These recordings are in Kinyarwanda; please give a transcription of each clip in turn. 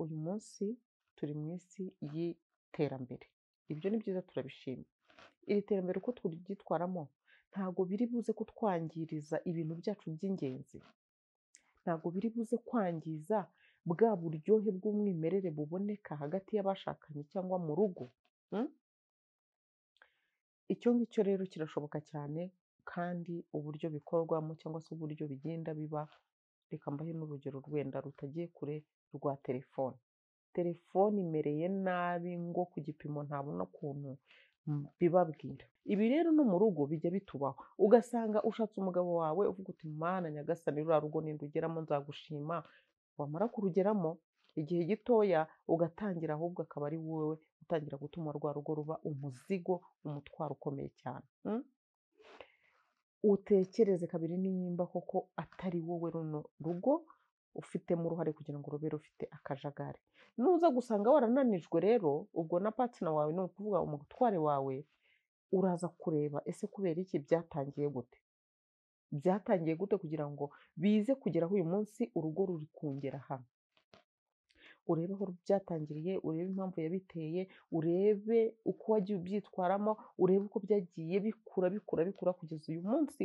uyu munsi turi mu isi y'iterambere, ibyo ni byiza turabishima. Iri terambere uko turyitwaramo ntago biri buze kutwangiriza ibintu byacu by'ingenzi, ntago biri buze kwangiza bwa buryohe bw'umwimerere buboneka hagati y'abashakanye cyangwa mu rugo. Icyo ngicyo rero kirashoboka cyane kandi uburyo bikorwamo cyangwa se uburyo bigenda biba, reka mbahe n'urugero rwenda rutagiye kure rwa telefone. Telefone imereye nabi ngo ku gipimo ntabona ukuntu bibabwira. Ibi rero no mu rugo bijya bitubaho, ugasanga ushatse umugabo wawe uvuga uti Mana nyagasani ruriya rugo nindugeramo nzagushima, wamara kurugeramo igihe gitoya ugatangira ahubwo akaba ari wowe utangira gutuma rwa rugo ruba umuzigo, umutwaro ukomeye cyane. Utekereze kabiri nimba koko atari wowe runo rugo ufitemo uruhare kugira ngo rube rufite akajagari. Nuza gusanga warananijwe rero, ubwo na partner wawe ni ukuvuga umutware wawe, uraza kureba ese kubera iki byatangiye gute? Byatangiye gute kugira ngo bize kugeraho uyu munsi urugo ruri kungera hano? Urebe aho byatangiriye, urebe impamvu yabiteye, urebe uko wagiye ubyitwaramo, urebe uko byagiye bikura kugeza uyu munsi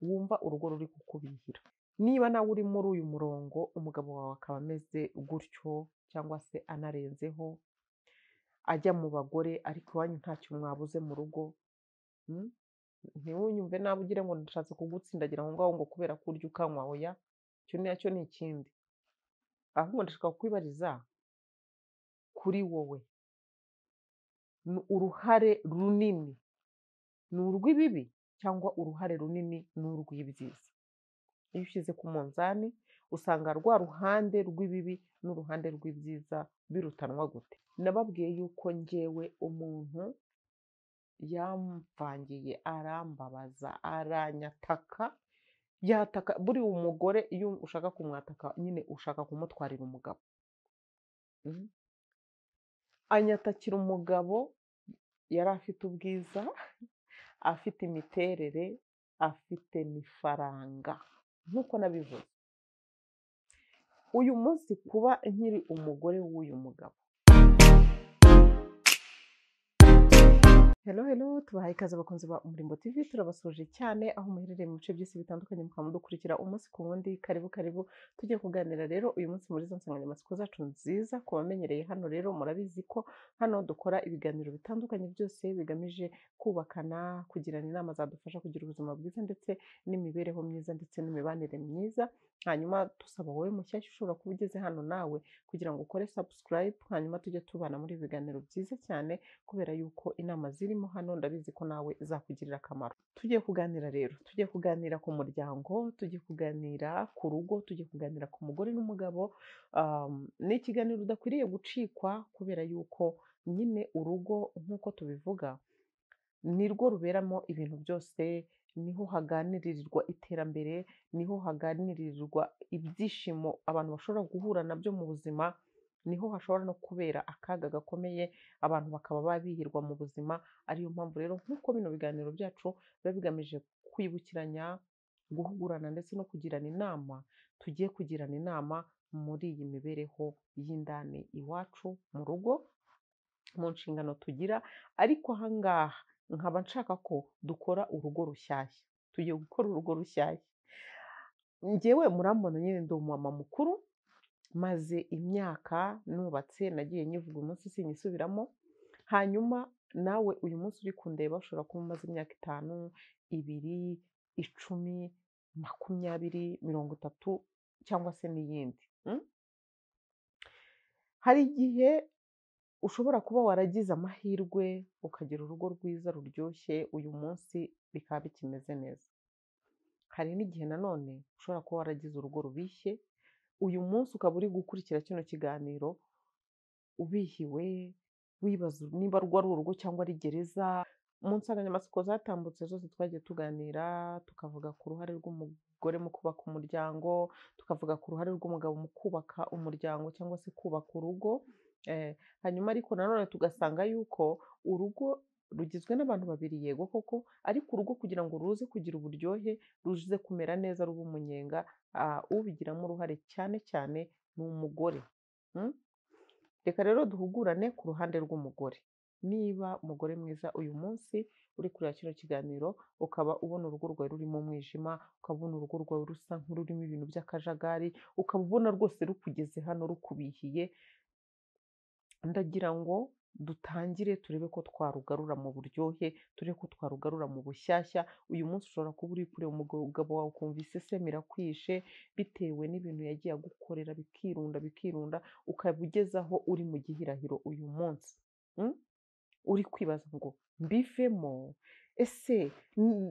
wumva urugo ruri kukubihira. Niba nawe uri muri uyu murongo umugabo wawe akaba ameze gutyo cyangwa se anarenzeho, ajya mu bagore ariko iwanyu ntacyo mwabuze mu rugo, ntiwunyumve nabi ugire ngo ndashatse kugutsindagira aho ngaho ngo kubera ko urya ukanywa, oya, icyo nacyo ni ikindi. Ahubwo ndashaka kukwibariza kuri wowe, uruhare runini ni urw'ibibi cyangwa uruhare runini ni urw'ibyiza? Iyo ushyize ku munzani usanga rwa ruhande rw'ibibi n'uruhande rw'ibyiza birutanwa gute? Nababwiye yuko njyewe umuntu yamvangiye, arambabaza, aranyataka, yataka buriya umugore iyo ushaka kumwataka nyine ushaka kumutwarira umugabo. Anyatakira umugabo yari afite ubwiza, afite imiterere, afite n'ifaranga nk'uko nabivuze. Uyu munsi kuba nkiri umugore w'uyu mugabo, hello, tubahaye ikaze abakunzi ba Umurimbo TV, turabasuje cyane aho muherereye mu bice by'isi bitandukanye mukaba mudukurikira umunsi ku wundi. Karibu tujye kuganira rero uyu munsi muri izo nsanganyamatsiko zacu nziza. Ku bamenyereye hano rero murabizi ko hano dukora ibiganiro bitandukanye byose bigamije kubakana, kugirana inama zadufasha kugira ubuzima bwiza ndetse n'imibereho myiza ndetse n'imibanire myiza. Hanyuma dusaba wowe mushyashya ushobora kuba ugeze hano nawe kugira ngo ukore subscribe, hanyuma tujye tubana muri ibiganiro byiza cyane kubera yuko inama zirimo hano ndabizi ko nawe zakugirira akamaro. Tugiye kuganira rero, tugiye kuganira ku muryango, tugiye kuganira ku rugo, tugiye kuganira ku mugore n'umugabo. Ni ikiganiro udakwiriye gucikwa kubera yuko nyine urugo nk'uko tubivuga ni rwo ruberamo ibintu byose, niho haganirirwa iterambere, niho haganirirwa ibyishimo abantu bashobora guhura nabyo mu buzima, niho hashobora no kubera akaga gakomeye abantu bakaba babihirwa mu buzima. Ariyo mpamvu rero nk'uko bino biganiro byacu biba bigamije kwibukiranya, guhugurana ndetse no kugirana inama, tugiye kugirana inama muri iyi mibereho y'indani iwacu mu rugo, mu nshingano tugira. Ariko aha ngaha nkaba nshaka ko dukora urugo rushyashya, tugiye gukora urugo rushyashya. Njyewe murambona nyine ndi umumama mukuru, maze imyaka nubatse, nagiye nyivuga umunsi sinyisubiramo. Hanyuma nawe uyu munsi uri kundeba ushobora kuba umaze imyaka 5, 2, 10, 20, 30 cyangwa se n'iyindi. Hari igihe ushobora kuba waragize amahirwe ukagira urugo rwiza ruryoshye, uyu munsi bikaba bikimeze neza. Hari n'igihe nanone ushobora kuba waragize urugo rubishye, uyu munsi ukaba uri gukurikira kino kiganiro ubihiwe, wibaza niba rwo ari urugo cyangwa ari gereza. Mu nsanganyamatsiko zatambutse zose twagiye tuganira, tukavuga ku ruhare rw'umugore mu kubaka umuryango, tukavuga ku ruhare rw'umugabo mu kubaka umuryango cyangwa se kubaka urugo. Hanyuma ariko nanone tugasanga yuko urugo rugizwe n'abantu babiri, yego koko, ariko urugo kugira ngo ruze kugira uburyohe, ruze kumera neza, ruba umunyenga, ubigiramo uruhare cyane cyane ni umugore. Reka rero duhugurane ku ruhande rw'umugore. Niba umugore mwiza uyu munsi uri kureba kino kiganiro, ukaba ubona urugo rwawe rurimo umwijima, ukaba ubona urugo rwawe rusa nk'ururimo ibintu by'akajagari, ukaba ubona rwose rukugeze hano rukubihiye, ndagira ngo dutangire turebe ko twarugarura mu buryohe, turebe ko twarugarura mu bushyashya. Uyu munsi ushobora kuba uri kureba umugabo wawe ukumva iseseme irakwishe, bitewe n'ibintu yagiye agukorera bikirunda, ukaba ugeze aho uri mu gihirahiro uyu munsi. Uri kwibaza ngo mbivemo? Ese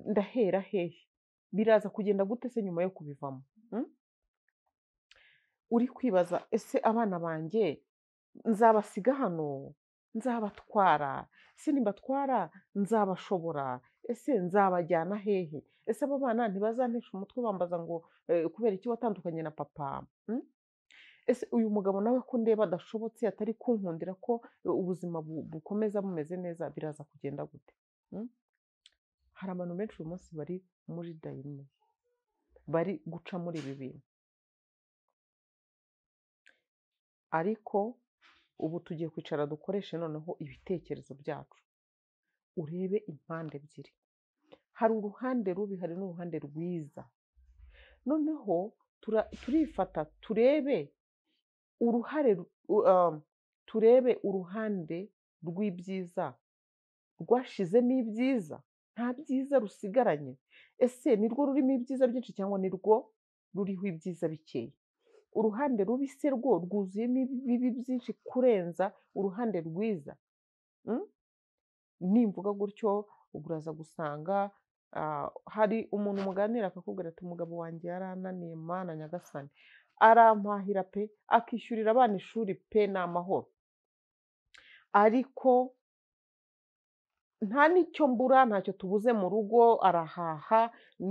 ndahera hehe? Biraza kugenda gute se nyuma yo kubivamo? Uri kwibaza ese abana banjye nzabasiga hano? Nzabatwara? Ese nimbatwara nzabashobora? Ese nzabajyana hehe? Ese abo bana ntibazantesha umutwe bambaza ngo kubera iki watandukanye na papa? Ese uyu mugabo nawe ko ndeba adashobotse, atari kunkundira ko ubuzima bukomeza bumeze neza, biraza kugenda gute? Hari abantu benshi uyu munsi bari muri dayini, bari guca muri ibi bintu. Ariko ubu tugiye kwicara dukoreshe noneho ibitekerezo byacu, urebe impande ebyiri. Hari uruhande rubi, hari n'uruhande rwiza. Noneho turifata turebe uruhande rw'ibyiza rwashizemo ibyiza, nta byiza rusigaranye. Ese ni rwo rurimo ibyiza byinshi cyangwa ni rwo ruriho ibyiza bikeya? Uruhande rubi se rwo rwuzuyemo ibibi byinshi kurenza uruhande rwiza? Nimvuga gutyo uraza gusanga hari umuntu muganira akakubwira ati umugabo wanjye yarananiye Mana nyagasani, arampahira pe, akishyurira abana ishuri pe, ni amahoro, ariko nta n'icyo mbura, ntacyo tubuze mu rugo, arahaha,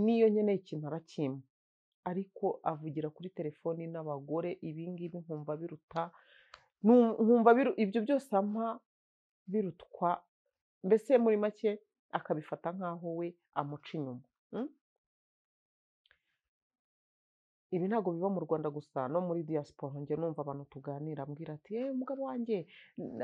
n'iyo nkeneye ikintu arakimpa, ariko avugira kuri telefoni n'abagore. Ibi ngibi nkumva biruta, ibyo byose ampa birutwa, mbese muri make akabifata nk'aho we amuca inyuma. Ibi ntabwo biba mu Rwanda gusa, no muri diaspora njye numva abantu tuganira ambwira ati umugabo wanjye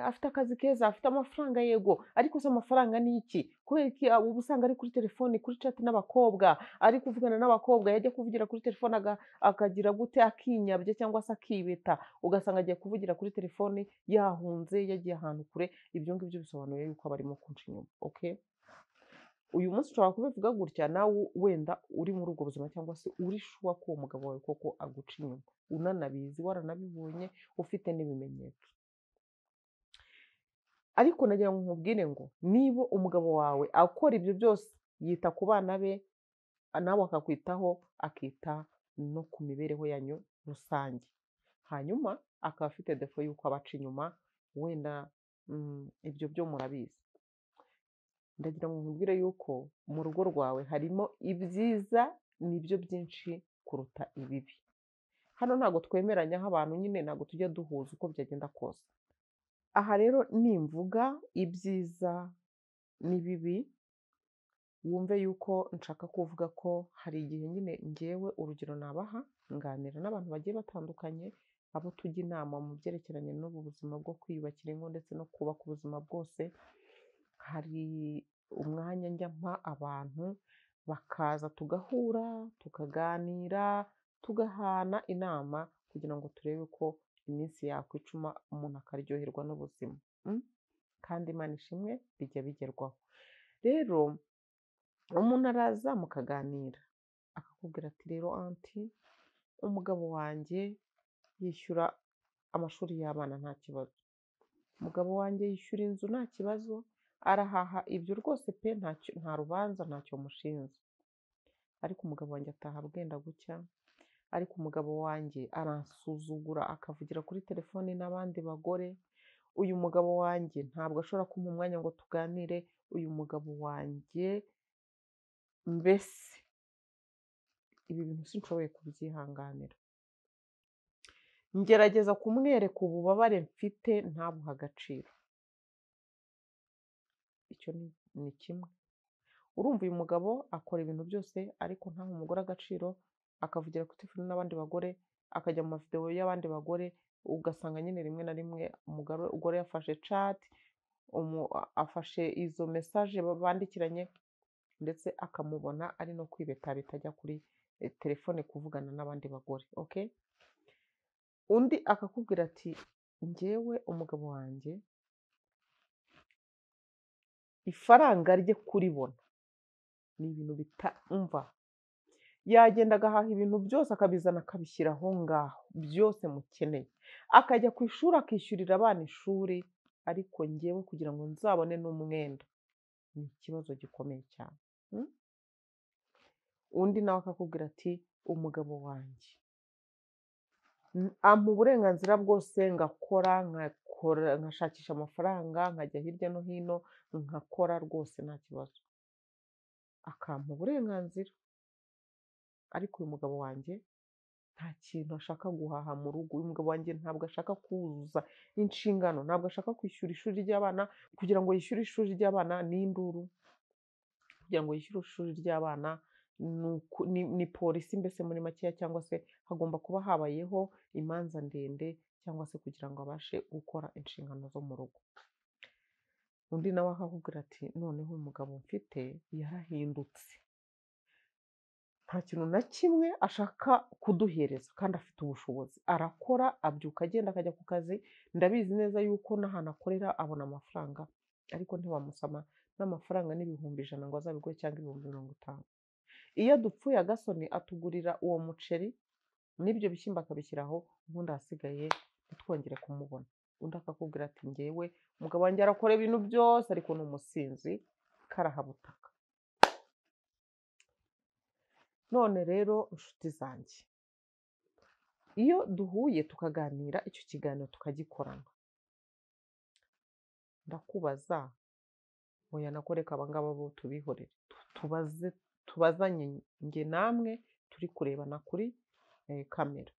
afite akazi keza, afite amafaranga, yego, ariko se amafaranga ni iki? Kubera iki uba usanga ari kuri telefoni, kuri chat n'abakobwa, ari kuvugana n'abakobwa, yajya kuvugira kuri telefoni akagira gute, akinyabye cyangwa se akibeta, ugasanga agiye kuvugira kuri telefoni yahunze, yagiye ahantu kure. Ibyo ngibyo bisobanuye yuko aba arimo kunca inyuma. Okay? Uyu munsi ushobora kubivuga gutya, nawe wenda uri muri ubwo buzima, cyangwa se uri shuwa ko uwo mugabo wawe koko aguca inyuma, unanabizi, waranabibonye, ufite n'ibimenyetso. Ariko nagira ngo nkubwire ngo niba umugabo wawe akora ibyo byose, yita ku bana be, nawe akakwitaho, akita no ku mibereho yanyu rusange, hanyuma akaba afite defo y'uko abaca inyuma, wenda ibyo byo murabizi. Ndagira ngo nkubwire yuko mu rugo rwawe harimo ibyiza nibyo byinshi kuruta ibibi. Hano ntabwo twemeranya nk'abantu, nyine ntabwo tujya duhuza uko byagenda kose. Aha rero nimvuga ibyiza n'ibibi, wumve yuko nshaka kuvuga ko hari igihe nyine ngewe urugero nabaha, nganira n'abantu bagiye batandukanye, abo tujya inama mu byerekeranye n'ubu buzima bwo kwiyubakira ingo ndetse no kubaka ubuzima bwose. Hari umwanya njya mpa abantu bakaza tugahura, tukaganira, tugahana inama kugira ngo turebe ko iminsi yakwicuma umuntu akaryoherwa n'ubuzima. Kandi Imana ishimwe bijya bigerwaho. Rero umuntu araza mukaganira akakubwira ati rero anti, umugabo wanjye yishyura amashuri y'abana nta kibazo, umugabo wanjye yishyura inzu nta kibazo, arahaha, ibyo rwose pe nta rubanza, ntacyo mushinze. Ariko umugabo wanjye ataha bwenda gucya, ariko umugabo wanjye aransuzugura, akavugira kuri telefoni n'abandi bagore, uyu mugabo wanjye ntabwo ashobora kumpa umwanya ngo tuganire, uyu mugabo wanjye mbese ibi bintu sinshoboye kubyihanganira. Ngerageza kumwereka ububabare mfite, ntabuhe agaciro. Icyo ni kimwe. Urumva uyu mugabo akora ibintu byose ariko ntahe umugore agaciro, akavugira kuri telefoni n'abandi bagore, akajya mu mavideo y'abandi bagore, ugasanga nyine rimwe na rimwe umugabo umugore yafashe chat, afashe izo message bandikiranye ndetse akamubona ari no kwibetabeta ajya kuri telefone kuvugana n'abandi bagore. Okay, undi akakubwira ati njyewe umugabo wanjye ifaranga rye kuribona ni ibintu bitamva, yagenda agahaha ibintu byose akabizana akabishyira aho ngaho byose mukeneye, akajya ku ishuri akishyurira abana ishuri, ariko njyewe kugira ngo nzabone n'umwenda ni ikibazo gikomeye cyane. Undi nawe akakubwira ati umugabo wanjye ampa uburenganzira bwose ngakora nkashakisha amafaranga nkajya hirya no hino nkakora rwose nta kibazo, akampa uburenganzira, ariko uyu mugabo wanjye nta kintu ashaka guhaha mu rugo. Uyu mugabo wanjye ntabwo ashaka kuzuza inshingano, ntabwo ashaka kwishyura ishuri ry'abana. Kugira ngo yishyure ishuri ry'abana ni induru, kugira ngo yishyure ishuri ry'abana ni polisi mbese muri makeya, cyangwa se hagomba kuba habayeho imanza ndende, cyangwa se kugira ngo abashe gukora inshingano zo mu rugo. Undi nawe akakubwira ati noneho uyu mugabo mfite yarahindutse, nta kintu na kimwe ashaka kuduhereza kandi afite ubushobozi, arakora abyuka agenda akajya ku kazi, ndabizi neza yuko n'ahantu akorera abona amafaranga, ariko ntiwamusama n'amafaranga n'ibihumbi 100 ngo azabiguhe cyangwa ibihumbi 50. Iyo dupfuye agasoni atugurira uwo muceri n'ibyo bishyimbo akabishyiraho, ubundi ahasigaye ntitwongere kumubona. Undi akakubwira ati njyewe umugabo wanjye arakora ibintu byose ariko ni umusinzi karahabutaka. None rero inshuti zanjye, iyo duhuye tukaganira icyo kiganiro tukagikorana, ndakubaza oya nakoreka abangaba bo tubihorere, tubazanye njye namwe turi kurebana kuri kamera.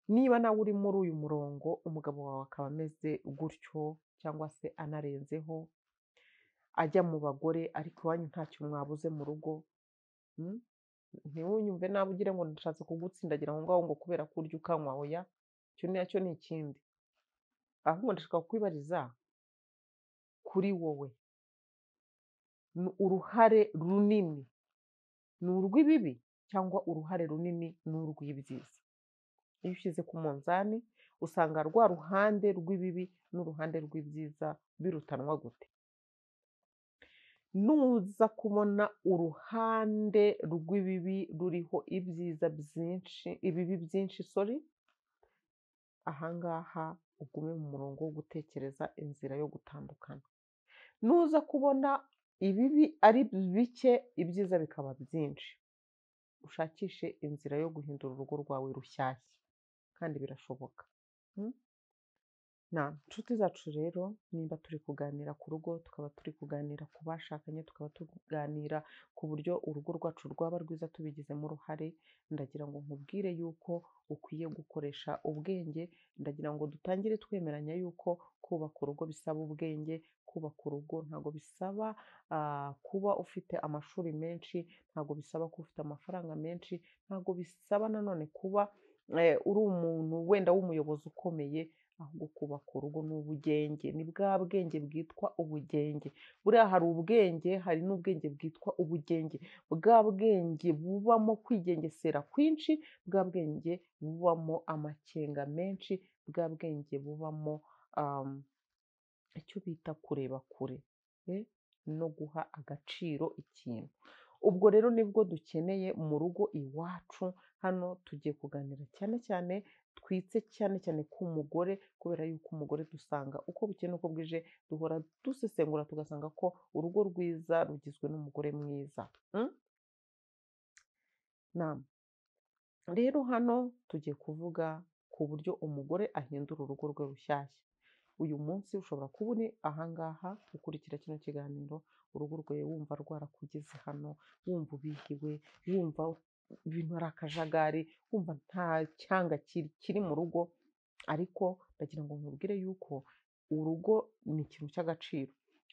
Niba nawe uri muri uyu murongo umugabo wawe akaba ameze gutyo cyangwa se anarenzeho, ajya mu bagore ariko iwanyu ntacyo mwabuze mu rugo, ntiwunyumve nabi ugire ngo ndashatse kugutsindagira aho ngaho ngo kubera ko urya ukanywa, oya, icyo nacyo ni ikindi. Ahubwo ndashaka kwibariza kuri wowe, uruhare runini ni urw'ibibi cyangwa uruhare runini ni urw'ibyiza? Iyo ushyize ku munzani usanga rwa ruhande rw'ibibi n'uruhande rw'ibyiza birutanwa gute? Nuza kubona uruhande rw'ibibi ruriho ibyiza byinshi, ibibi byinshi, ahangaha ugume mu murongo wo gutekereza inzira yo gutandukana. Nuza kubona ibibi ari bike ibyiza bikaba byinshi, ushakishe inzira yo guhindura urugo rwawe rushyashya, kandi birashoboka. Inshuti zacu rero, nimba turi kuganira ku rugo, tukaba turi kuganira ku bashakanye, tukaba tuganira ku buryo urugo rwacu rwaba rwiza tubigizemo uruhare, ndagira ngo nkubwire yuko ukwiye gukoresha ubwenge. Ndagira ngo dutangire twemeranya yuko kubaka urugo bisaba ubwenge. Kubaka urugo ntabwo bisaba kuba ufite amashuri menshi, ntabwo bisaba kuba ufite amafaranga menshi, ntabwo bisaba nanone kuba uri umuntu wenda w'umuyobozi ukomeye, ahubwo kubaka urugo ni ubugenge, ni bwa bwenge bwitwa ubugenge. Buriya hari ubwenge, hari n'ubwenge bwitwa ubugenge, bwa bwenge bubamo kwigengesera kwinshi, bwa bwenge bubamo amakenga menshi, bwa bwenge bubamo icyo bita kureba kure no guha agaciro ikintu. Ubwo rero nibwo dukeneye mu rugo iwacu. Hano tugiye kuganira cyane cyane, twitse cyane cyane ku mugore, kubera yuko umugore dusanga uko bukeye n'uko bwije duhora dusesengura tugasanga ko urugo rwiza rugizwe n'umugore mwiza. Rero hano tugiye kuvuga ku buryo umugore ahindura urugo rwe rushyashya. Uyu munsi ushobora kuba uri ahangaha ukurikira kino kiganiro, urugo rwawe wumva rwarakugeze hano, wumva ubihiwe, wumva ibintu ari akajagari, wumva nta cyanga kiri mu rugo, ariko ndagira ngo nkubwire yuko urugo ni ikintu cy'agaciro.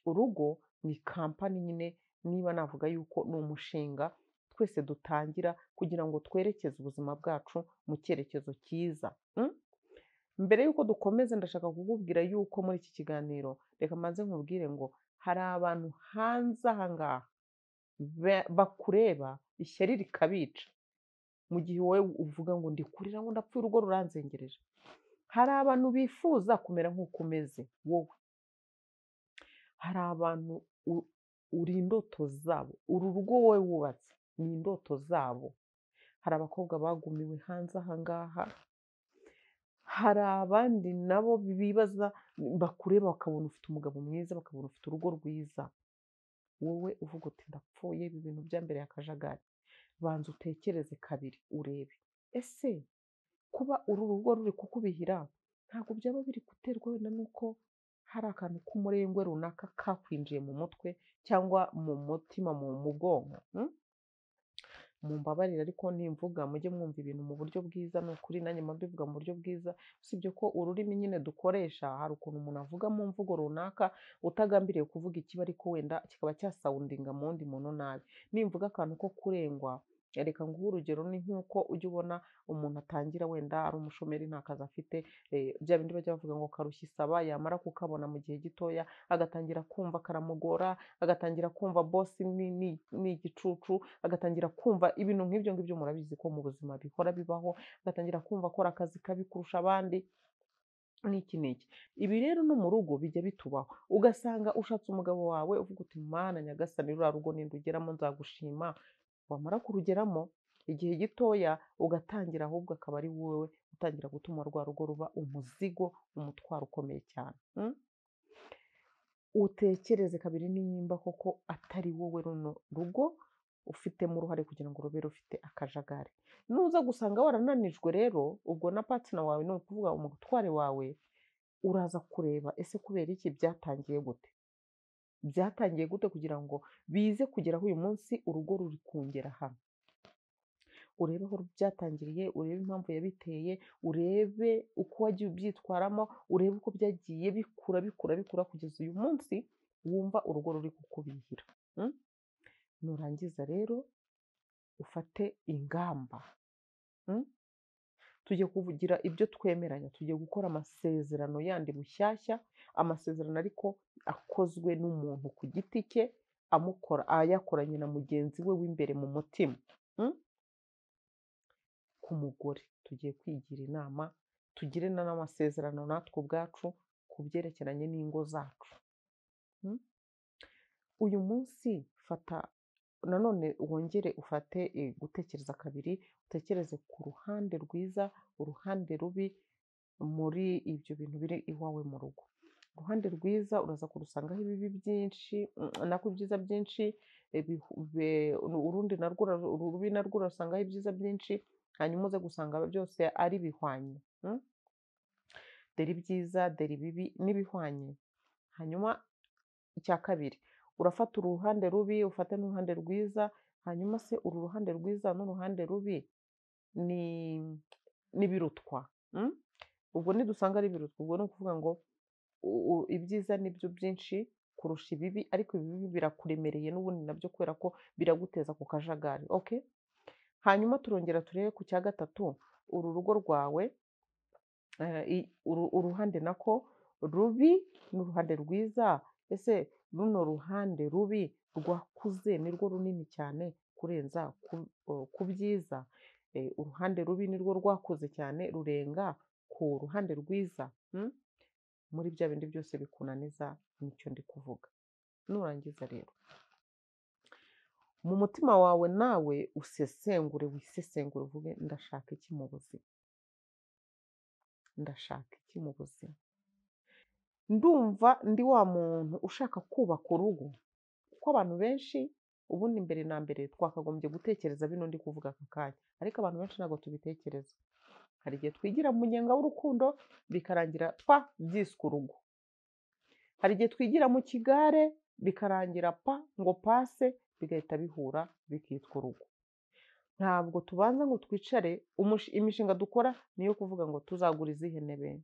Urugo ni kampani nyine, niba navuga yuko ni umushinga twese dutangira kugira ngo twerekeze ubuzima bwacu mu cyerekezo cyiza. Mbere y'uko dukomeza ndashaka kukubwira yuko muri iki kiganiro reka mbanze nkubwire ngo hari abantu hanze aha ngaha bakureba ishyari rikabica mu gihe wowe uvuga ngo ndi kurira ngo ndapfuye urugo ruranzengereje. Hari abantu bifuza kumera nk'uko umeze wowe. Hari abantu uri indoto zabo. Uru rugo wowe wubatse ni indoto zabo. Hari abakobwa bagumiwe hanze aha ngaha. Hari abandi nabo bibaza bakureba bakabona ufite umugabo mwiza, bakabona ufite urugo rwiza. Wowe uvuga uti ndapfuye ibi bintu byambereye akajagari. Banza utekereze kabiri urebe. Ese kuba uru rugo ruri kukubihira ntabwo byaba biri guterwa wenda nuko hari akantu k'umurengwe runaka kakwinjiye mu mutwe cyangwa mu mutima, mu bwonko? Mumbabarire ariko nimvuga mujye mwumva ibintu mu buryo bwiza, ni ukuri nanjye mbivuga mu buryo bwiza, usibye ko ururimi nyine dukoresha hari ukuntu umuntu avuga mu mvugo runaka utagambiriye kuvuga ikibi ariko wenda kikaba cyasawundinga mu wundi muntu nabi. Nimvuga akantu ko kurengwa, reka nguhe urugero, ni nk'uko ujya ubona umuntu atangira wenda ari umushomeri nta kazi afite, bya bindi bajya bavuga ngo karushya isaba, yamara kukabona mu gihe gitoya agatangira kumva karamugora, agatangira kumva bosi ni igicucu, agatangira kumva ibintu nk'ibyo ngibyo. Murabizi ko mu buzima bihora bibaho, agatangira kumva akora akazi kabi kurusha abandi n'iki n'iki. Ibi rero no mu rugo bijya bitubaho, ugasanga ushatse umugabo wawe uvuga uti Mana nyagasani ruriya rugo nindugeramo nzagushima, wamara kurugeramo igihe gitoya ugatangira ahubwo akaba ari wowe utangira gutuma rwa rugo ruba umuzigo, umutwaro ukomeye cyane. Utekereze kabiri nimba koko atari wowe runo rugo ufitemo uruhare kugira ngo rube rufite akajagari. Nuza gusanga warananijwe rero, ubwo na partner wawe ni ukuvuga umutware wawe, uraza kureba ese kubera iki byatangiye gute? Byatangiye gute kugira ngo bize kugeraho uyu munsi urugo ruri kungera hano? Urebe aho byatangiriye, urebe impamvu yabiteye, urebe uko wagiye ubyitwaramo, urebe uko byagiye bikura kugeza uyu munsi wumva urugo ruri kukubihira. Nurangiza rero ufate ingamba. Tugiye kuvugira ibyo twemeranya, tugiye gukora amasezerano yandi mushyashya, amasezerano ariko akozwe n'umuntu ku giti cye, ayakoranye na mugenzi we w'imbere mu mutima. Ku mugore tugiye kwigira inama, tugire n'amasezerano natwe ubwacu ku byerekeranye n'ingo zacu. Uyu munsi fata nanone wongere ufate gutekereza kabiri, utekereze ku ruhande rwiza, uruhande rubi muri ibyo bintu biri iwawe mu rugo. Uruhande rwiza uraza kurusangaho ibibi byinshi, nako ibyiza byinshi, urundi narwo urubi narwo urasangaho ibyiza byinshi, hanyuma uze gusanga byose ari bihwanye. Dore ibyiza, dore ibibi n'ibihwanye. Hanyuma icya kabiri, urafata uruhande rubi ufate n'uruhande rwiza, hanyuma se uru ruhande rwiza n'uruhande rubi n'ibirutwa. Ubwo nidusanga ari ibirutwa, ubwo ni ukuvuga ngo ibyiza nibyo byinshi kurusha ibibi, ariko ibibi birakuremereye n'ubundi nabyo kubera ko biraguteza ku kajagari. Okay? Hanyuma turongera turebe ku cya gatatu, uru rugo rwawe, uruhande nako rubi n'uruhande rwiza, ese runo ruhande rubi rwakuze nirwo runini cyane kurenza ku byiza? Uruhande rubi nirwo rwakuze cyane rurenga ku ruhande rwiza? Muri bya bindi byose bikunaniza nicyo ndi kuvuga. Nurangiza rero mu mutima wawe nawe usesengure, wisesengure, uvuge ndashaka iki mu buzima? Ndashaka iki mu buzima? Ndumva ndi wa muntu ushaka kubaka urugo, kuko abantu benshi ubundi mbere na mbere twakagombye gutekereza bino ndi kuvuga aka kanya, ariko abantu benshi ntabwo tubitekereza. Hari igihe twigira mu munyenga w'urukundo bikarangira byiswe urugo. Hari igihe twigira mu kigare bikarangira ngo pase, bigahita bihura bikitwa urugo. Ntabwo tubanza ngo twicare, imishinga dukora niyo kuvuga ngo tuzagura izihe ntebe,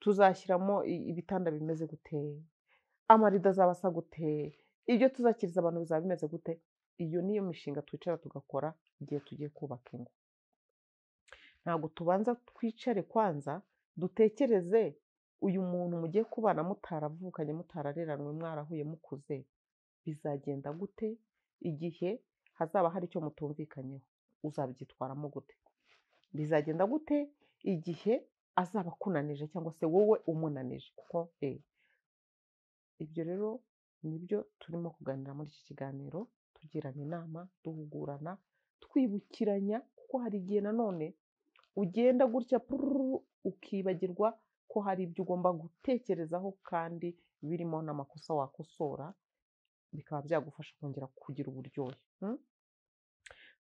tuzashyiramo ibitanda bimeze gute, amarido azaba asa gute, ibyo tuzakiriza abantu bizaba bimeze gute. Iyo niyo mishinga twicara tugakora igihe tugiye kubaka ingo. ntabwo tubanza twicare kwanza dutekereze uyu muntu mugiye kubana mutaravukanye, mutarareranwe, mwarahuye mukuze, bizagenda gute igihe hazaba hari icyo mutumvikanyeho, uzabyitwaramo gute? Bizagenda gute igihe azaba akunanije cyangwa se wowe umunanije? Kuko ibyo rero nibyo turimo kuganira muri iki kiganiro, tugirana inama, duhugurana, twibukiranya, kuko hari igihe nanone ugenda gutya ukibagirwa ko hari ibyo ugomba gutekerezaho kandi birimo n'amakosa wakosora, bikaba byagufasha kongera kugira uburyohe.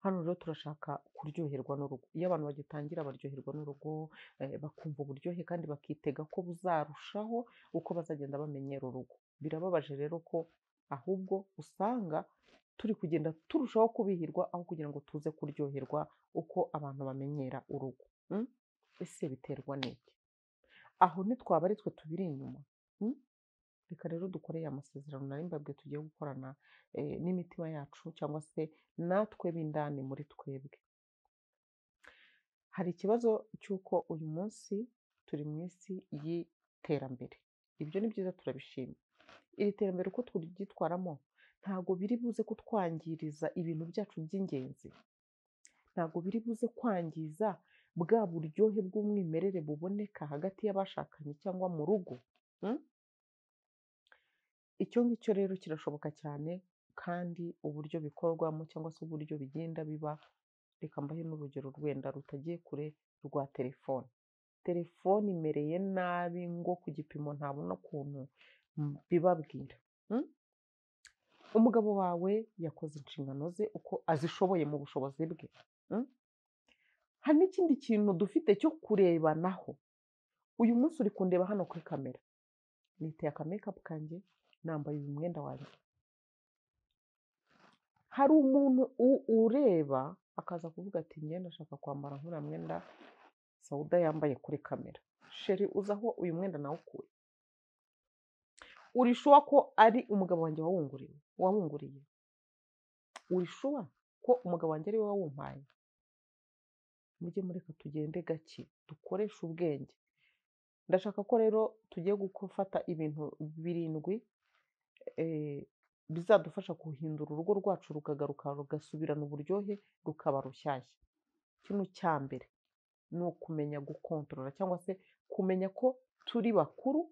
Hano rero turashaka kuryoherwa n'urugo. Iyo abantu bagitangira baryoherwa n'urugo, bakumva uburyohe kandi bakitega ko buzarushaho uko bazagenda bamenyera urugo. Birababaje rero ko ahubwo usanga turi kugenda turushaho kubihirwa aho kugira ngo tuze kuryoherwa uko abantu bamenyera urugo. Ese biterwa n'iki? Aho ntitwaba ari twe tubiri inyuma? Reka rero dukore ya masezerano nari mbabwiye tugiye gukorana n'imitima yacu cyangwa se natwe b'indani muri twebwe. Hari ikibazo cy'uko uyu munsi turi mu isi y'iterambere. Ibyo ni byiza, turabishima. Iri terambere uko turyitwaramo ntabwo biri buze kutwangiriza ibintu byacu by'ingenzi. Ntabwo biri buze kwangiza bwa buryohe bw'umwimerere buboneka hagati y'abashakanye cyangwa mu rugo. Icyo ngicyo rero kirashoboka cyane, kandi uburyo bikorwamo cyangwa se uburyo bigenda biba, reka mbahe n'urugero rwenda rutagiye kure rwa telefone. Telefone imereye nabi ngo ku gipimo ntabona ukuntu bibabwira. Umugabo wawe yakoze inshingano ze uko azishoboye mu bushobozi bwe. Hari n'ikindi kintu dufite cyo kurebanaho. Uyu munsi uri kundeba hano kuri kamera, niteye akamekapu kanjye, nambaye uyu mwenda wanjye. Hari umuntu ureba akaza kuvuga ati njye ndashaka kwambara nk'uriya mwenda Sauda yambaye kuri kamera. Sheri, uzi aho uyu mwenda nawukuye? Uri shuwa ko ari umugabo wanjye wawunguriye? Uri shuwa ko umugabo wanjye ari we wawumpaye? Mujye mureka tugende gake, dukoreshe ubwenge. Ndashaka ko rero tugiye gufata ibintu 7 bizadufasha guhindura urugo rwacu rukagaruka rugasubirana uburyohe, rukaba rushyashya. Ikintu cya mbere ni ukumenya gukontorora cyangwa se kumenya ko turi bakuru.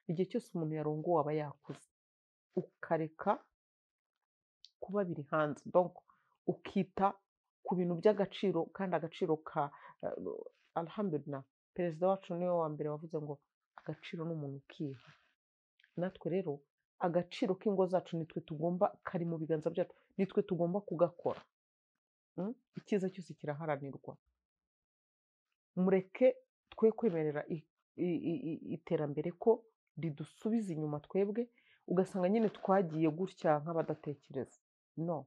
Igihe cyose umuntu yarongowe aba yakuze, ukareka kuba biri hanze, donc ukita ku bintu by'agaciro, kandi agaciro ka alhamdulillah, perezida wacu niwe wa mbere wavuze ngo agaciro n'umuntu ukiha. Natwe rero agaciro k'ingo zacu nitwe tugomba, kari mu biganza byacu, nitwe tugomba kugakora. Icyiza cyose kiraharanirwa. Mureke twe kwemerera iterambere ko ridusubiza inyuma twebwe, ugasanga nyine twagiye gutya nk'abadatekereza. No,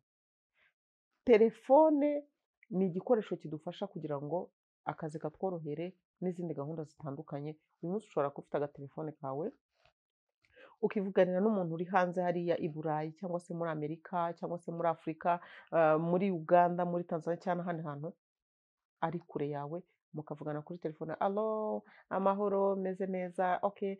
telefone ni igikoresho kidufasha kugira ngo akazi katworohere n'izindi gahunda zitandukanye. Uyu munsi ushobora kuba ufite agatelefone kawe ukivuganira n'umuntu uri hanze hariya i Burayi cyangwa se muri Amerika cyangwa se muri Afurika, muri Uganda, muri Tanzania cyangwa n'ahandi hantu ari kure yawe, mukavugana kuri telefone. Alo, amahoro, meze neza, okay.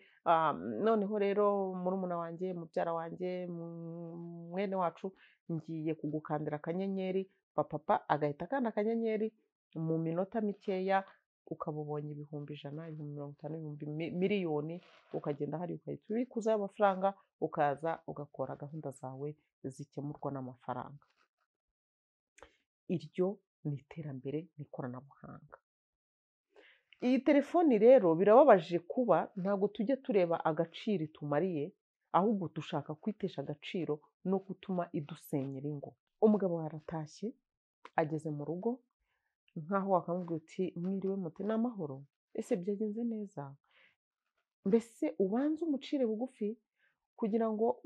Noneho rero murumuna wanjye, mubyara wanjye, mwene wacu, ngiye kugukandira akanyenyeri, papa agahita akanda akanyenyeri, mu minota mikeya ukaba ubonye 100,000, 50,000, miliyoni, ukagenda hari ukahita ubikuzayo amafaranga, ukaza ugakora gahunda zawe zikemurwa n'amafaranga. Iryo ni iterambere n'ikoranabuhanga. Iyi telefoni rero birababaje kuba ntabwo tujya tureba agaciro itumariye, ahubwo dushaka kwitesha agaciro no gutuma idusenyera ingo. Umugabo waratashye ageze mu rugo, nkaho wakamubwira uti mwiriwe mute, n'amahoro, ese byagenze neza? Mbese ubanze umucire bugufi kugira ngo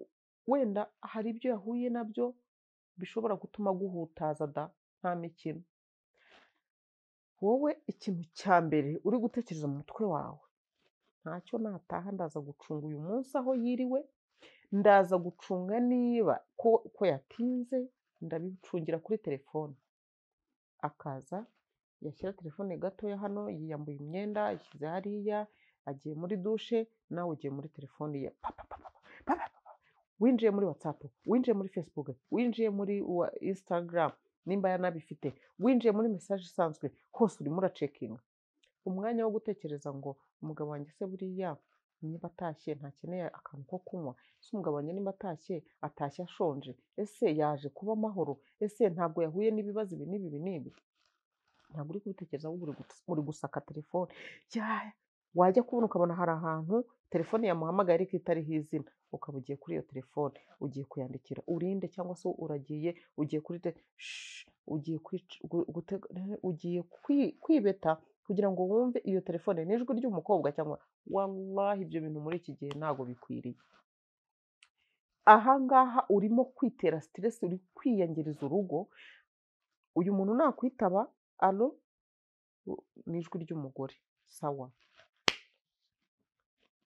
wenda hari ibyo yahuye nabyo bishobora gutuma guhutaza nta mikino. Wowe ikintu cya mbere uri gutekereza mu mutwe wawe, ntacyo nataha ndaza gucunga uyu munsi aho yiriwe, ndaza gucunga niba ko yatinze, ndabicungira kuri telefone. Akaza yashyira telefone gatoya hano, yiyambuye imyenda, ayishyize hariya, agiye muri dushe, nawe ugiye muri telefone ye. Winjiye muri WhatsApp, winjiye muri Facebook, winjiye muri Instagram, nimba yanabifite, winjiye muri message isanzwe, hose urimo uracekinga. Umwanya wo gutekereza ngo umugabo wanjye se buriya niba atashye ntakeneye akantu ko kunywa, ese umugabo wanjye niba atashye atashye ashonje, ese yaje kuba amahoro, ese ntabwo yahuye n'ibibazo ibi n'ibi n'ibi, ntabwo uri kubitekereza ahubwo uri gusaka telefone. Wajya kubona ukabona hari ahantu telefone yamuhamagaye ariko itariho izina, ukaba ugiye kuri iyo telefone, ugiye kuyandikira urinde, cyangwa se ugiye kuri ugiye kwibeta kugira ngo wumve iyo telefone n'ijwi ry'umukobwa cyangwa. Wallahi ibyo bintu muri iki gihe ntabwo bikwiriye. Aha ngaha urimo kwitera stress, uri kwiyangiriza urugo. Uyu muntu nakwitaba alo, n'ijwi ry'umugore, sawa,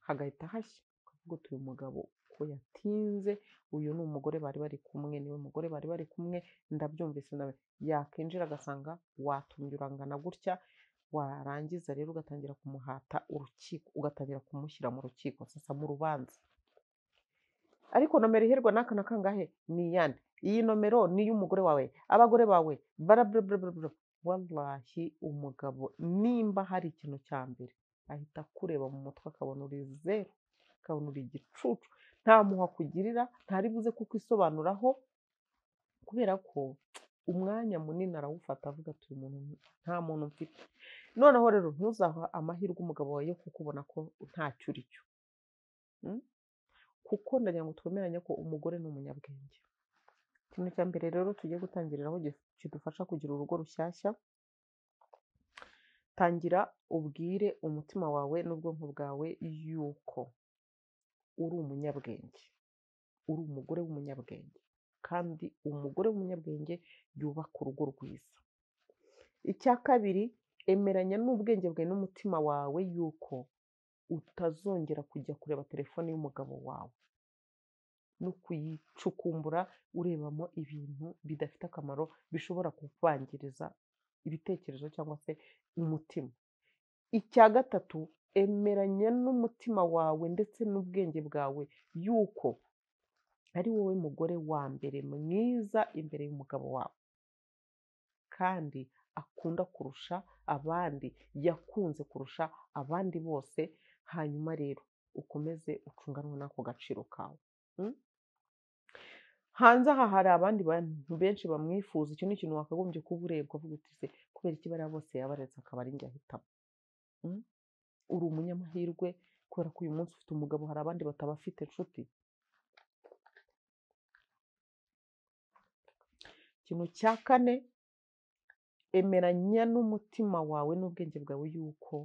hagahita hashya, ukavuga uti uyu mugabo ko yatinze, uyu ni umugore bari bari kumwe, niwe mugore bari bari kumwe, ndabyumvise nawe. Yakinjira agasanga watumye urangana gutya, warangiza rero ugatangira kumuhata urukiko, ugatangira kumushyira mu rukiko, sasa mu rubanza. Ariko nomero iherwa n'aka na kangahe ni iyande, iyi nomero ni iy'umugore wawe, abagore bawe barabrbrbrr. Wallahi umugabo nimba hari ikintu cya mbere ahita kureba mu mutwe akabona uri zeru, akabona uri igicucu, nta muha akugirira, ntari buze kukwisobanuraho, kubera ko umwanya munini arawufata avuga ati uyu muntu nta muntu mfite. Noneho rero ntuzaha amahirwe umugabo wawe yo kukubona ko ntacyo uri cyo, kuko ndagira ngo twemeranye ko umugore ni umunyabwenge. Ikintu cya mbere rero tugiye gutangiriraho kidufasha kugira urugo rushyashya, tangira ubwire umutima wawe n'ubwonko bwawe yuko uri umunyabwenge, uri umugore w'umunyabwenge, kandi umugore w'umunyabwenge yubaka urugo rwiza. Icya kabiri, emeranya n'ubwenge bwawe n'umutima wawe yuko utazongera kujya kureba telefone y'umugabo wawe no kuyicukumbura urebamo ibintu bidafite akamaro, bishobora kuvangiriza ibitekerezo cyangwa se umutima. Icya gatatu, emeranya n'umutima wawe ndetse n'ubwenge bwawe yuko ari wowe mugore wa mbere mwiza imbere y'umugabo wawe, kandi akunda kurusha abandi, yakunze kurusha abandi bose. Hanyuma rero ukomeze ucunganwe n'ako gaciro kawe. Hanze aha hari abandi bantu benshi bamwifuza, icyo ni ikintu wakagombye kuba urebwa uvuga uti se kubera iki bariya bose yabaretse akaba ari njye ahitamo. Uri umunyamahirwe kubera ko uyu munsi ufite umugabo, hari abandi batabafite inshuti. Ikintu cya kane, emeranya n'umutima wawe n'ubwenge bwawe yuko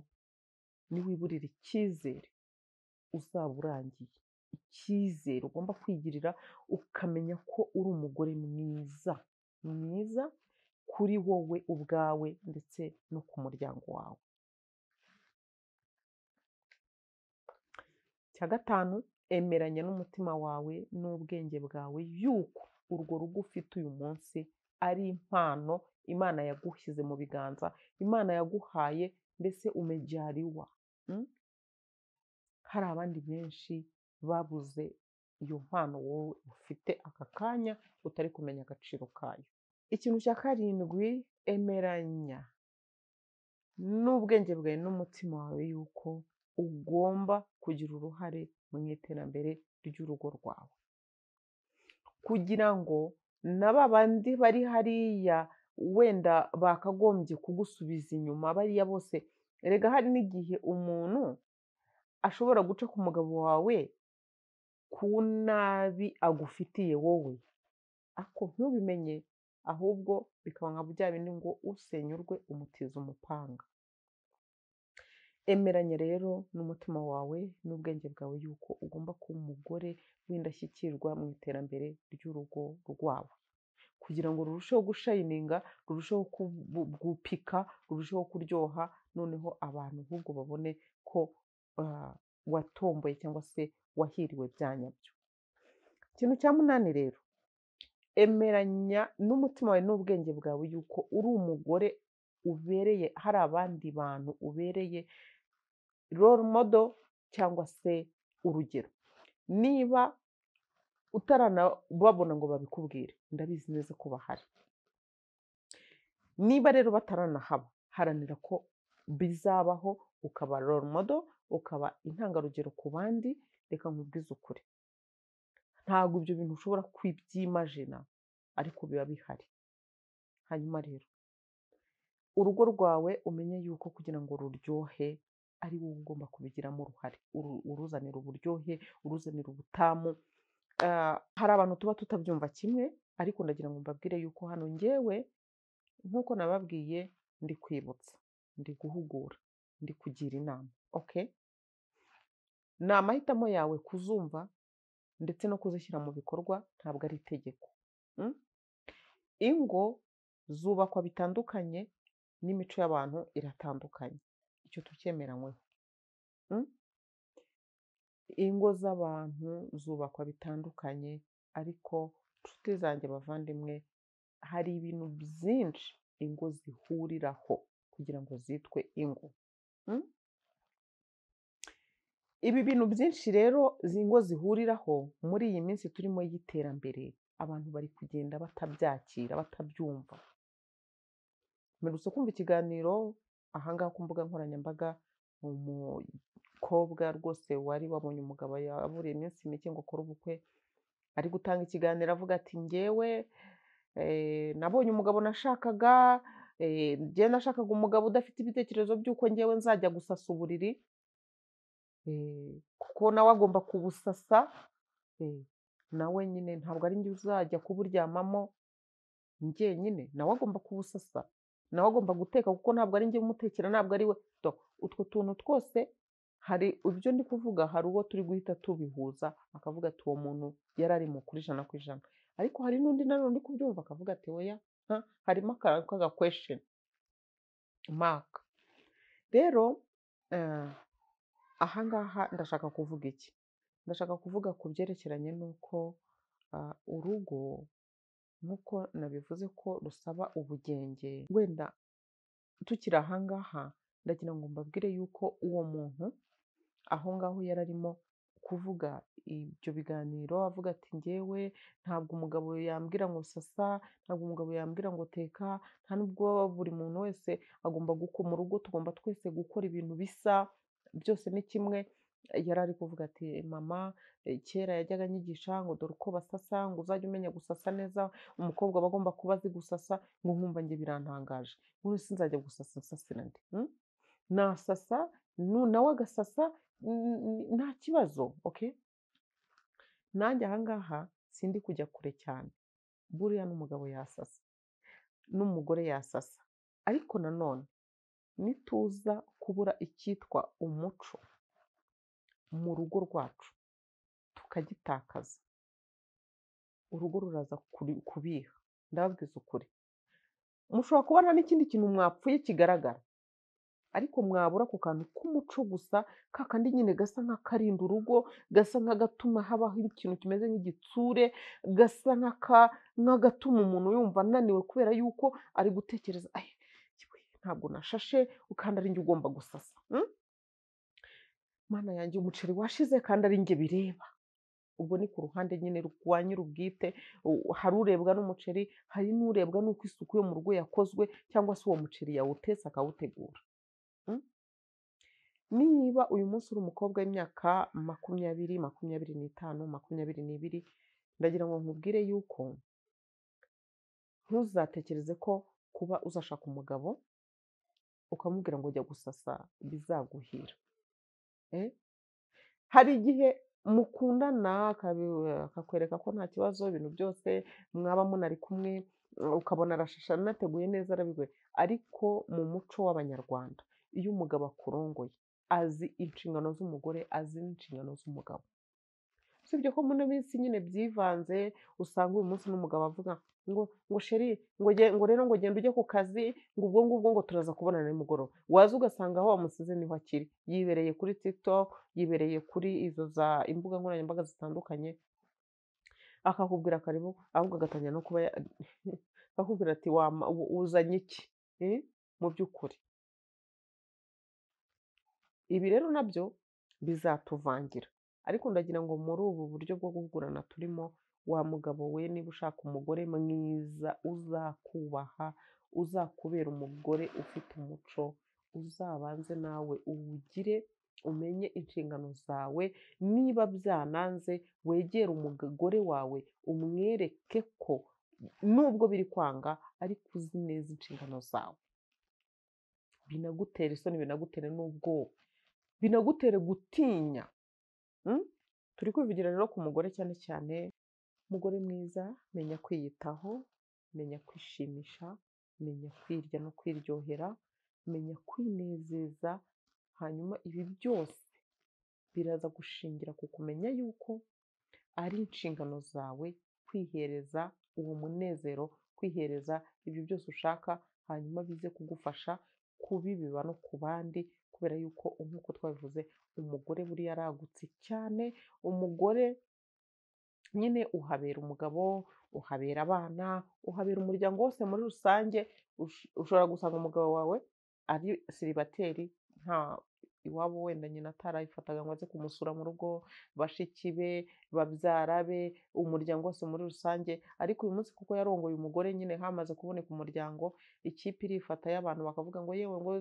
niwiburira icyizere uzaba urangiye. Icyizere ugomba kwigirira, ukamenya ko uri umugore mwiza, mwiza kuri wowe ubwawe ndetse no ku muryango wawe. Icya gatanu, emeranya n'umutima wawe n'ubwenge bwawe yuko urwo rugo ufite uyu munsi ari impano Imana yagushyize mu biganza, Imana yaguhaye, mbese umejaliwa. Hari abandi benshi babuze iyo mpano wowe ufite aka kanya utari kumenya agaciro kayo. Ikintu cya karindwi, emeranya n'ubwenge bwawe n'umutima wawe yuko ugomba kugira uruhare mu iterambere ry'urugo rwawe, kugira ngo na ba bandi bari hariya wenda bakagombye kugusubiza inyuma, bariya bose. Erega hari n'igihe umuntu ashobora guca ku mugabo wawe ku nabi agufitiye wowe, ariko ntubimenye, ahubwo bikaba nka bya bindi ngo usenyurwe umutiza umupanga. Emeranya rero n'umutima wawe n'ubwenge bwawe yuko ugomba kuba umugore w'indashyikirwa mu iterambere ry'urugo rwawe, kugira ngo rurusheho gushayininga, rurusheho gupika, rurusheho kuryoha, noneho abantu ahubwo babone ko watomboye cyangwa se wahiriwe bya nyabyo. Ikintu cya munani rero, emeranya n'umutima wawe n'ubwenge bwawe yuko uri umugore ubereye, hari abandi bantu ubereye role model cyangwa se urugero. Niba utaranababona ngo babikubwire, ndabizi neza ko bahari. Niba rero bataranahaba, haranira ko bizabaho, ukaba role model, ukaba intangarugero ku bandi. Reka nkubwize ukuri, ntabwo ibyo bintu ushobora kubyimajina, ariko biba bihari. Hanyuma rero urugo rwawe umenye yuko kugira ngo ruryohe ari wowe ugomba kubigiramo uruhare, uruzanira uburyohe, uruzanira ubutamu. Hari abantu tuba tutabyumva kimwe, ariko ndagira ngo mbabwire yuko hano njyewe nk'uko nababwiye, ndi kwibutsa, ndi guhugura, ndi kugira inama. Okay? Ni amahitamo yawe kuzumva ndetse no kuzishyira mu bikorwa, ntabwo ari itegeko. Ingo zubakwa bitandukanye n'imico y'abantu iratandukanye, icyo tucyemeranyweho. Ingo z'abantu zubakwa bitandukanye, ariko nshuti zanjye, bavandimwe, hari ibintu byinshi ingo zihuriraho kugira ngo zitwe ingo. Ibi bintu byinshi rero ingo zihuriraho muri iyi minsi turimo y'iterambere, abantu bari kugenda batabyakira, batabyumva. Mperutse kumva ikiganiro ahangaha ku mbuga nkoranyambaga, umukobwa rwose wari wabonye umugabo yaburiye iminsi mike ngo akore ubukwe, ari gutanga ikiganiro avuga ati njyewe nabonye umugabo nashakaga, njyewe nashakaga umugabo udafite ibitekerezo by'uko njyewe nzajya gusasa uburiri, kuko nawe agomba kubusasa, nawe nyine ntabwo ari njye uzajya kuburyamamo njyenyine, nawe agomba kubusasa, nawe agomba guteka kuko ntabwo ari njye umutekera, ntabwo ari we. Utwo tuntu twose, hari ibyo ndi kuvuga, hari uwo turi guhita tubihuza akavuga ati uwo muntu yari ari mu kuri ijana ku ijana, ariko hari n'undi nanone uri kubyumva akavuga ati oya, harimo akantu k'aga question mark. Rero ahangaha ndashaka kuvuga iki? Ndashaka kuvuga ku byerekeranye n'uko urugo, nk'uko nabivuze ko rusaba ubugenge. Wenda tukiri ahangaha, ndagira ngo mbabwire yuko uwo muntu aho ngaho yari arimo kuvuga ibyo biganiro, avuga ati njyewe ntabwo umugabo yambwira ngo sasa, ntabwo umugabo yambwira ngo teka, nta nubwo buri muntu wese agomba mu rugo tugomba twese gukora ibintu bisa, byose ni kimwe. Yari ari kuvuga ati mama kera yajyaga anyigisha ngo dore uko basasa, ngo uzajye umenya gusasa neza, umukobwa aba agomba kuba azi gusasa. Ngo nkumva njye birantangaje, ngo sinzajya gusasa nsasira nde? Nasasa nawe agasasa, nta kibazo. Okay? Nanjye ahangaha sindi kujya kure cyane, buriya n'umugabo yasasa, n'umugore yasasa, ariko nanone nituza kubura icyitwa umuco mu rugo rwacu tukagitakaza, urugo ruraza kubiha. Ndababwiza ukuri, mushobora kubona n'ikindi kintu mwapfuye kigaragara, ariko mwabura ku kantu k'umuco gusa, ka kandi nyine gasa nk'akarinda urugo, gasa nk'agatuma habaho ikintu kimeze nk'igitsure, gasa nk'agatuma umuntu yumva ananiwe kubera yuko ari gutekereza ntabwo nashashe kandi ari njye ugomba gusasa. Mana yanjye, umuceri washize kandi ari njye bireba. Ubwo ni ku ruhande nyine rwa nyir'ubwite, hari urebwa n'umuceri, hari n'urebwa n'uko isuku yo mu rugo yakozwe, cyangwa se uwo muceri yawutetse akawutegura. Niba uyu munsi uri umukobwa w'imyaka 20, 25, 22, ndagira ngo nkubwire yuko ntuzatekereze ko kuba uzashaka umugabo ukamubwira ngo jya gusasa bizaguhira. Hari igihe mukundana akakwereka ko nta kibazo, ibintu byose mwaba munari kumwe, ukabona arashasha anateguye neza, arabiguye. Ariko mu muco w'Abanyarwanda, iyo umugabo akurongoye azi inshingano z'umugore, azi n'inshingano z'umugabo. Usibye ko muri minsi nyine byivanze, usanga uyu munsi n'umugabo avuga ngo sheri, ngo rero ngo genda ujye ku kazi, ngo ubwo ngubwo ngo turaza kubonana nimugoroba. Waza ugasanga aho wamusize niho akiri, yibereye kuri TikTok, yibereye kuri izo za imbuga nkoranyambaga zitandukanye, akakubwira karibu, ahubwo agatangira no kuba akakubwira ati uzanye iki? mu by'ukuri. Ibi rero nabyo bizatuvangira, ariko ndagira ngo muri ubu buryo bwo guhugurana turimo, wa mugabo we niba ushaka umugore mwiza uzakubaha, uzakubera umugore ufite umuco, uzabanze nawe uwugire, umenye inshingano zawe, niba byananze wegere umugore wawe umwereke ko nubwo biri kwanga ariko uzi neza inshingano zawe, binagutera isoni, binagutere n'ubwoba, binagutere gutinya. Turi kwivugira rero ku mugore cyane cyane. Umugore mwiza, menya kwiyitaho, menya kwishimisha, menya kwirya no kwiryohera, menya kwinezeza, hanyuma ibi byose biraza gushingira ku kumenya yuko ari inshingano zawe kwihereza uwo munezero, kwihereza ibyo byose ushaka, hanyuma bize kugufasha kubibiba no ku bandi, kubera yuko nk'uko twabivuze umugore buriya aragutse cyane. Umugore nyine uhabera umugabo, uhabera abana, uhabera umuryango wose muri rusange. Ushobora gusanga umugabo wawe ari siribateri, nta iwabo wenda nyina atarayifataga ngo aze kumusura mu rugo, bashiki be, babyara be, umuryango wose muri rusange, ariko uyu munsi kuko yarongoye umugore nyine hamaze kuboneka umuryango, ikipe irifata y'abantu bakavuga ngo yewe ngo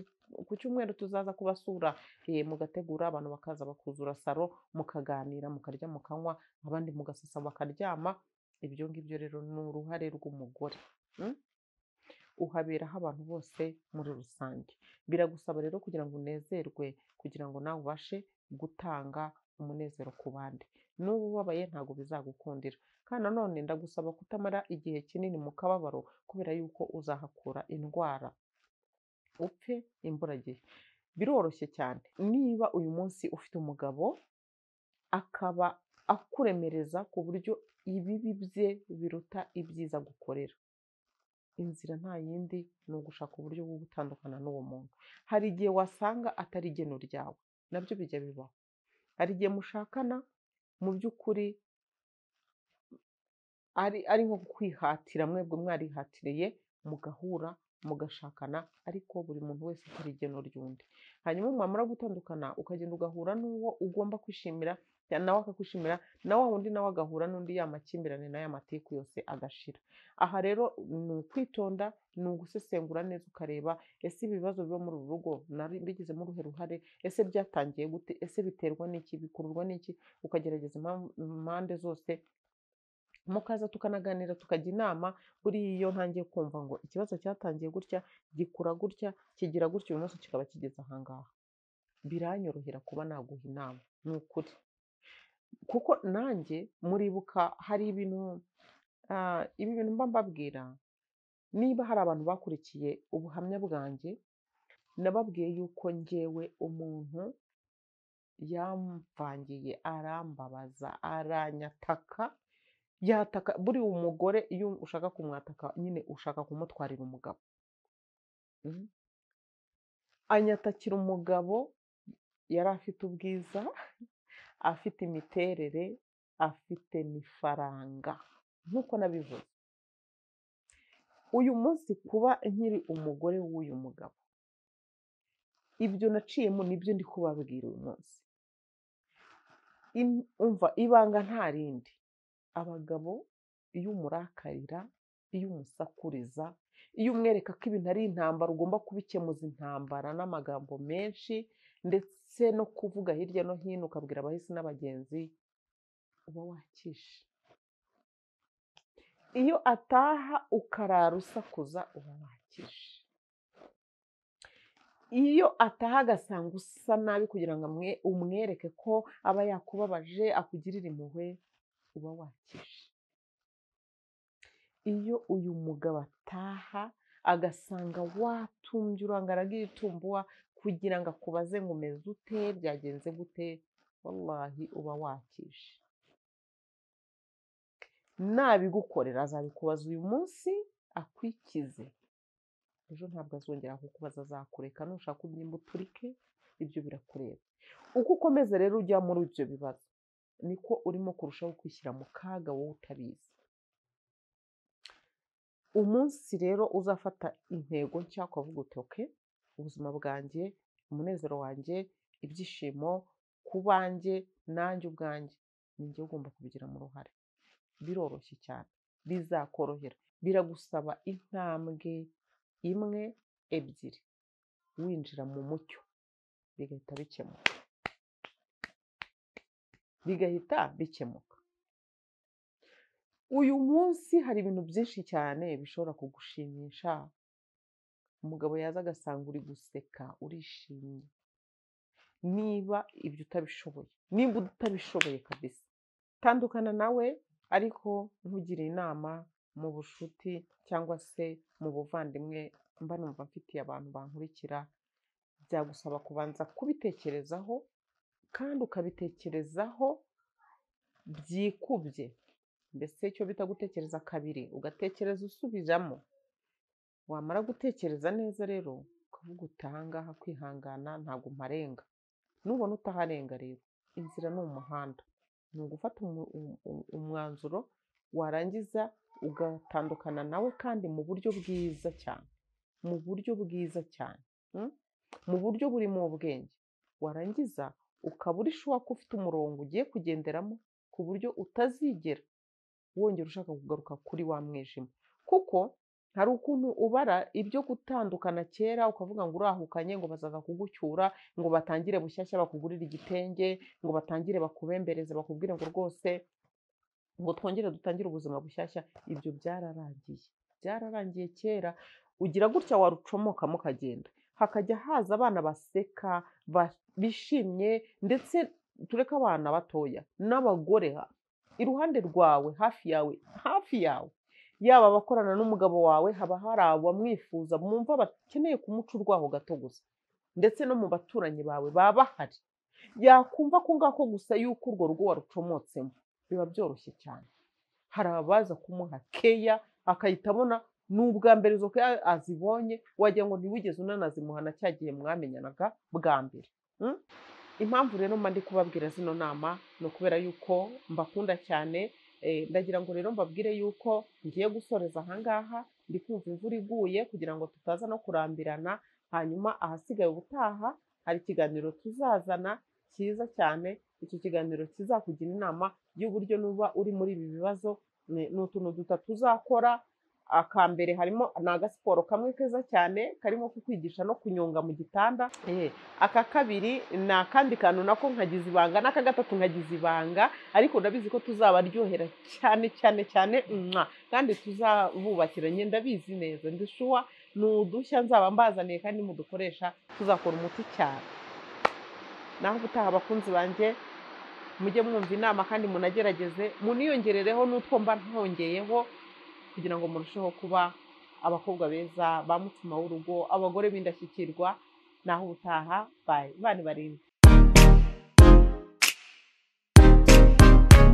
ku cyumweru tuzaza kubasura, mugategura abantu bakaza bakuzura salo, mukaganira, mukarya, mukanywa, abandi mugasasa bakaryama. Ibyo ngibyo rero ni uruhare rw'umugore. Uhaberaho abantu bose muri rusange. Biragusaba rero kugira ngo unezerwe, kugira ngo nawe ubashe gutanga umunezero ku bandi. N'uba ubabaye ntabwo bizagukundira, kandi nanone ndagusaba kutamara igihe kinini mu kababaro, kubera yuko uzahakura indwara upfe imburagihe. Biroroshye cyane, niba uyu munsi ufite umugabo akaba akuremereza ku buryo ibibi bye biruta ibyiza gukorera, inzira nta yindi ni ugushaka uburyo bwo gutandukana n'uwo muntu. Hari igihe wasanga atari igeno ryawe, nabyo bijya bibaho. Hari igihe mushakana mu by'ukuri ari nko kwihatira, mwebwe mwarihatiriye mugahura mugashakana, ariko buri muntu wese atari igeno ry'undi. Hanyuma mwamara gutandukana ukagenda ugahura n'uwo ugomba kwishimira, nawe akakwishimira, na wa wundi nawe agahura n'undi, ya makimbirane n'aya matiku yose agashira. Aha rero ni ukwitonda, ni ugusesengura neza ukareba ese ibibazo biba muri uru rugo bigizemo uruhe ruhare, ese byatangiye gute, ese biterwa n'iki, bikururwa n'iki, ukagerageza impande zose, mukaza tukanaganira tukajya inama. Buriya iyo ntangiye kumva ngo ikibazo cyatangiye gutya, gikura gutya, kigira gutya, uyu munsi kikaba kigeze ahangaha, biranyorohera kuba naguha inama, ni ukuri. Kuko nanjye muribuka hari ibintu mba mbabwira, niba hari abantu bakurikiye ubuhamya bwanjye, nababwiye yuko njyewe umuntu yamvangiye, arambabaza, aranyataka, yataka. Buriya umugore iyo ushaka kumwataka nyine ushaka kumutwarira umugabo. Anyatakira umugabo yari afite ubwiza, afite imiterere, afite n'ifaranga nk'uko nabivuze. Uyu munsi kuba nkiri umugore w'uyu mugabo, ibyo naciyemo nibyo ndi kubabwira uyu munsi. Umva, ibanga nta rindi. Abagabo iyo umurakarira, iyo umusakuriza, iyo umwereka ko ibintu ari intambara, ugomba kubikemuza intambara n'amagambo menshi, ndetse no kuvuga hirya no hino ukabwira abahisi n'abagenzi, uba wakishe. Iyo ataha ukarara usakuza, uba wakishe. Iyo ataha agasanga usa nabi kugira ngo umwereke ko aba yakubabaje, akugirira impuhwe, uba wakishe. Iyo uyu mugabo ataha agasanga watumbye urangaragiye itumbuwa kugira ngo akubaze ngo umeze ute, byagenze gute, wallahi uba wakishe. Nabigukorera azabikubaza uyu munsi akwikize, ejo ntabwo azongera kukubaza, azakureka. Nushaka ubyimba uturike, ibyo birakureba. Uko ukomeza rero ujya muri ibyo bibazo, niko urimo kurushaho kwishyira mu kaga wowe utabizi. umunsi rero uzafata intego nshya ukavuga uti oke, ubuzima bwanjye, umunezero wanjye, ibyishimo ku banjye, nanjye ubwanjye, ni njye ugomba kubigiramo uruhare. Biroroshye cyane, bizakorohera. Biragusaba intambwe imwe, ebyiri, winjira mu mucyo, bigahita bikemuka. Uyu munsi hari ibintu byinshi cyane bishobora kugushimisha. Umugabo yaza agasanga uri guseka, urishimye. Niba ibyo utabishoboye, niba utabishoboye kabisa, tandukana nawe, ariko nkugire inama mu bushuti cyangwa se mu buvandimwe, mba numva mfitiye abantu bankurikira, byagusaba kubanza kubitekerezaho, kandi ukabitekerezaho byikubye. Mbese icyo bita gutekereza kabiri, ugatekereza usubiramo. Wamara gutekereza neza rero, ukavuga uti aha ngaha kwihangana ntabwo mparenga. Nubona utaharenga rero, inzira ni umuhanda. Ni ugufata umwanzuro, warangiza ugatandukana nawe, kandi mu buryo bwiza cyane. Mu buryo bwiza cyane. Mu buryo burimo ubwenge. Warangiza ukaba uri shuwa ko ufite umurongo ugiye kugenderamo, ku buryo utazigera wongera ushaka kugaruka kuri wa mwijima. Kuko hari ukuntu ubara ibyo gutandukana kera, ukavuga ngo urahukanye, ngo bazaza kugucyura, ngo batangire bushyashya bakugurire igitenge, ngo batangire bakubembereze, bakubwire ngo rwose ngo twongere dutangire ubuzima bushyashya. Ibyo byararangiye kera. Ugira gutya warucomokamo ukagenda, hakajya haza abana baseka, bishimye, ndetse tureke abana batoya n'abagore iruhande rwawe, hafi yawe, yaba abakorana n'umugabo wawe, haba hari abamwifuza, mwumva bakeneye kumuca urwaho gato gusa, ndetse no mu baturanyi bawe baba bahari. Yakumva ko ngako gusa yuko urwo rugo warucomotsemo, biba byoroshye cyane. Hari abaza kumuha keya, akahita abona n'ubwa mbere izo keya azibonye, wagira ngo ntiwigeze unanazimuhana cya gihe mwamenyanaga bwa mbere. Impamvu rero mba ndi kubabwira zino nama, ni ukubera yuko mbakunda cyane. Ndagira ngo rero mbabwire yuko ngiye gusoreza aha ngaha, ndi kumva imvura iguye, kugira ngo tutaza no kurambirana. Hanyuma ahasigaye ubutaha hari ikiganiro tuzazana cyiza cyane. Icyo kiganiro kizakugira inama y'uburyo nuba uri muri ibi bibazo. Ni utuntu dutatu tuzakora. Akambere harimo ni agasiporo kamwe keza cyane karimo kukwigisha no kunyonga mu gitanda. Aka kabiri ni akandi kantu nako nkagize ibanga, n'aka gatatu nkagize ibanga, ariko ndabizi ko tuzabaryohera cyane cyane cyane, kandi tuzabubakiranye, ndabizi neza, ndishuwa ni udushya nzaba mbazaniye kandi mudukoresha, tuzakora umuti cyane. Naho ubutaha abakunzi banjye, mujye mwumva inama kandi munagerageze, muniyongerereho n'utwo mba ntongeyeho, kugira ngo murusheho kuba abakobwa beza, ba mutima w'urugo, abagore b'indashyikirwa. Naho ubutaha, bye, bani barinde.